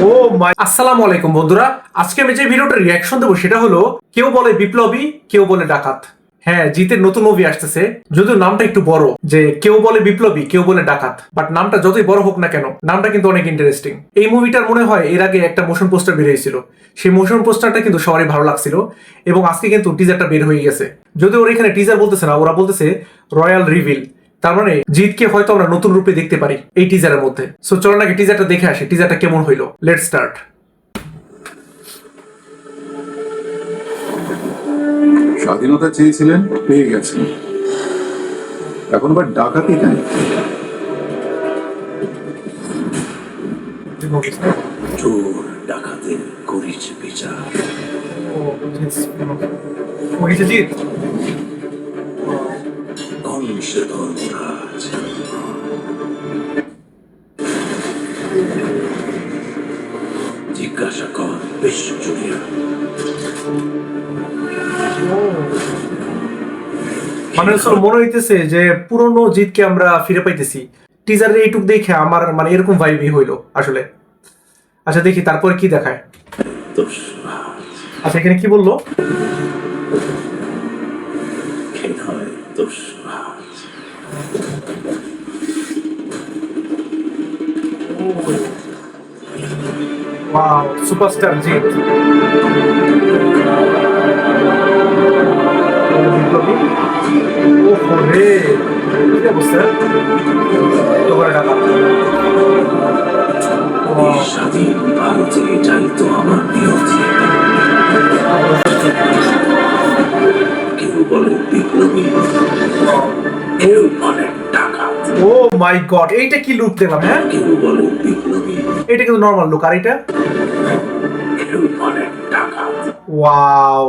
ও মাই আসসালামু আলাইকুম বন্ধুরা, আজকে আমি যে ভিডিওটার রিয়াকশন দেবো সেটা হলো কেউ বলে বিপ্লবী, কেউ বলে ডাকাত। হ্যাঁ, জিতের নতুন মুভি আসতেছে, যদিও নামটা একটু বড়, যে কেউ বলে বিপ্লবী, কেউ বলে ডাকাত, বাট নামটা যতই বড় হোক না কেন, নামটা কিন্তু অনেক ইন্টারেস্টিং। এই মুভিটার মনে হয় এর আগে একটা মোশন পোস্টার বের হয়েছিল, সেই মোশন পোস্টারটা কিন্তু সবারই ভালো লাগছিল, এবং আজকে কিন্তু টিজারটা বের হয়ে গেছে। যদিও ওরা এখানে টিজার বলতেছে না, ওরা বলতেছে রয়্যাল রিভিল। তার মানে জিতকে হয়তো আমরা নতুন রূপে দেখতে পারি এই টিজারের মধ্যে। সো চলো নাকি টিজারটা দেখে আসি, টিজারটা কেমন হইলো। Let's start. স্বাধীনতা চেয়েছিলেন, পেয়ে গেছেন। এখন আবার ডাকাতি কেন? চোর ডাকাতের করিছে বিচার। জিত ধ্বংসে ধর্মরাজ। জিজ্ঞাসা কর বিশ্ব জুড়িয়া। মানে মনে হইতেছে যে পুরনো জিতকে আমরা ফিরে পাইতেছি। টিজারের এইটুক দেখে আমার মানে এরকম ভাইবই হইলো আসলে। আচ্ছা দেখি তারপরে কি দেখায়। আচ্ছা এখানে কি বললো? ওয়াও, সুপারস্টার জিত। ওরে কি অবস্থা? তোমার ডাকাত। স্বাধীন ভারতে যাইতো আমার বিরোধী। কেউ বলে বিপ্লবী, কেউ বলে ডাকাত। ও মাই গড, এইটা কি লুক দেখলাম। হ্যাঁ, কেউ বলে বিপ্লবী, এটা কিন্তু নরমাল লুক। আর এটা কেউ বলে ডাকাত। ওয়াও,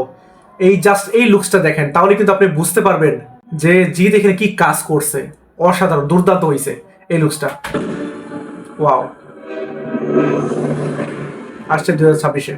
এই জাস্ট এই লুকসটা দেখেন, তাহলে কিন্তু আপনি বুঝতে পারবেন যে জিৎ এখানে কি কাজ করছে। অসাধারণ, দুর্দান্ত হয়েছে এই লুকসটা। ওয়াও, আসছে 2026-এ।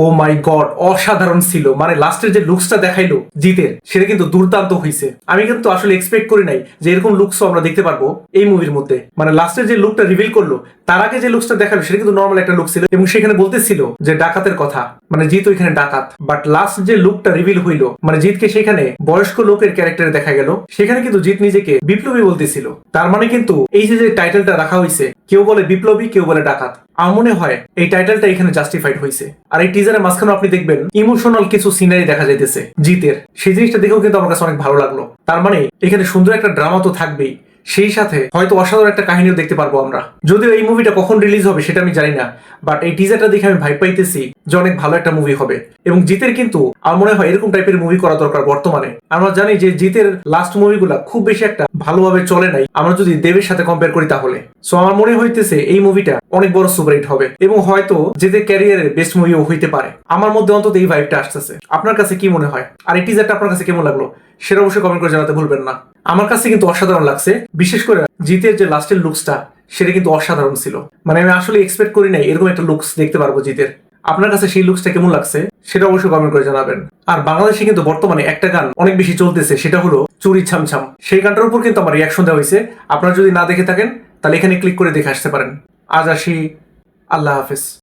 ও মাই গড, অসাধারণ ছিল। মানে লাস্টের যে লুকসটা দেখাইলো জিতের, সেটা কিন্তু দুর্দান্ত হয়েছে। আমি কিন্তু আসলে এক্সপেক্ট করি নাই যে এরকম লুকসও আমরা দেখতে পারবো এই মুভির মধ্যে। মানে লাস্টের যে লুকটা রিভিল করলো, তার আগে যে লুকসটা দেখালো সেটা কিন্তু নর্মাল একটা লুক ছিল, এবং সেখানে বলতেছিল যে ডাকাতের কথা, মানে জিত ওইখানে ডাকাত। বাট লাস্ট যে লুকটা রিভিল হইলো, মানে জিতকে সেখানে বয়স্ক লোকের ক্যারেক্টারে দেখা গেল, সেখানে কিন্তু জিত নিজেকে বিপ্লবী বলতেছিল। তার মানে কিন্তু এই যে টাইটেলটা রাখা হয়েছে, কেউ বলে বিপ্লবী, কেউ বলে ডাকাত, আমার মনে হয় এই টাইটেলটা এখানে জাস্টিফাইড হয়েছে। আর এই টিজারের মাঝখানে আপনি দেখবেন ইমোশনাল কিছু সিনারি দেখা যাইতেছে জিতের, সেই জিনিসটা দেখেও কিন্তু আমার কাছে অনেক ভালো লাগলো। তার মানে এখানে সুন্দর একটা ড্রামা তো থাকবেই, সেই সাথে হয়তো অসাধারণ একটা কাহিনীও দেখতে পারবো আমরা। যদিও এই মুভিটা কখন রিলিজ হবে সেটা আমি জানি না, বাট এই টিজারটা দেখে আমি ভাইব পাইতেছি যে অনেক ভালো একটা মুভি হবে। এবং জিতের কিন্তু আমার মনে হয় এরকম টাইপের মুভি করা দরকার বর্তমানে। আমরা জানি যে জিতের লাস্ট মুভিগুলা খুব বেশি একটা ভালোভাবে চলে নাই, আমরা যদি দেবের সাথে কম্পেয়ার করি তাহলে। সো আমার মনে হইতেছে এই মুভিটা অনেক বড় সুপারহিট হবে, এবং হয়তো জিতের ক্যারিয়ারের বেস্ট মুভিও হইতে পারে। আমার মধ্যে অন্তত এই ভাইবটা আসতেছে। আপনার কাছে কি মনে হয়? আর এই টিজারটা আপনার কাছে কেমন লাগলো সেটা অবশ্যই কমেন্ট করে জানাতে ভুলবেন না। আমার কাছে কিন্তু অসাধারণ লাগছে, বিশেষ করে জিতের যে লাস্টের লুকসটা, সেটা কিন্তু অসাধারণ ছিল। মানে আমি আসলে এক্সপেক্ট করি নাই এরকম একটা লুকস দেখতে পারবো জিতের। আপনার কাছে সেই লুকসটা কেমন লাগছে সেটা অবশ্যই কমেন্ট করে জানাবেন। আর বাংলাদেশে কিন্তু বর্তমানে একটা গান অনেক বেশি চলতেছে, সেটা হলো চুরি ছামছাম। সেই গানটার উপর কিন্তু আমার রিয়াকশন দেওয়া হয়েছে। আপনারা যদি না দেখে থাকেন তাহলে এখানে ক্লিক করে দেখে আসতে পারেন। আজ আসি, আল্লাহ হাফেজ।